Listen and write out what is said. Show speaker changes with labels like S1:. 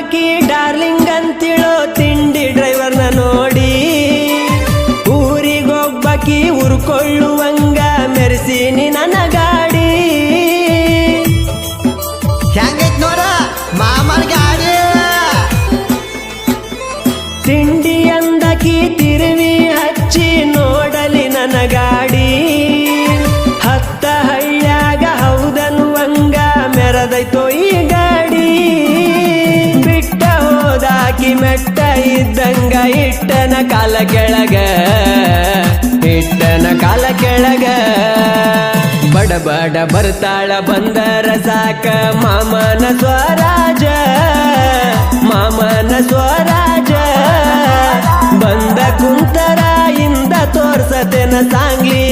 S1: ಒಬ್ಬಕಿ darling ಅಂತಿಳೋ ತಿಂಡಿ ಡ್ರೈವರ್ನ ನೋಡಿ ಊರಿಗೊಬ್ಬಕಿ ಉರ್ಕೊಳ್ಳುವಂಗ ಮೆರೆಸೀನಿ ನನ್ನ ಗಾಡಿ
S2: ಹೆಂಗೈತ್ ನೋಡ ಮಾಮನ ಗಾಡಿ
S1: ತಿಂಡಿ ಅಂದಕಿ ತಿರುವಿ ಹಚ್ಚಿ ನೋಡಲಿ ನನ್ನ ಗಾಡಿ ಹತ್ತ ಹಳ್ಳ್ಯಾಗ ಹೌದನ್ನುವಂಗ ಮೆರದೈತೋ ಈ ಗಾಡಿ ಬಿಟ್ಟ ಹೋದಾಕಿ ಮೆಟ್ಟ ಇದ್ದಂಗ ಇಟ್ಟನ ಕಾಲ ಕೆಳಗ ಇಟ್ಟನ ಕಾಲ ಕೆಳಗ ಬಡ ಬಡ ಬರ್ತಾಳ ಬಂದರ ಸಾಕ ಮಾಮನ ಸ್ವರಾಜ ಮಾಮನ ಸ್ವರಾಜ ಬಂದ ಕುಂತರ ಇಂದ ತೋರ್ಸತೆನ ಸಾಂಗ್ಲಿ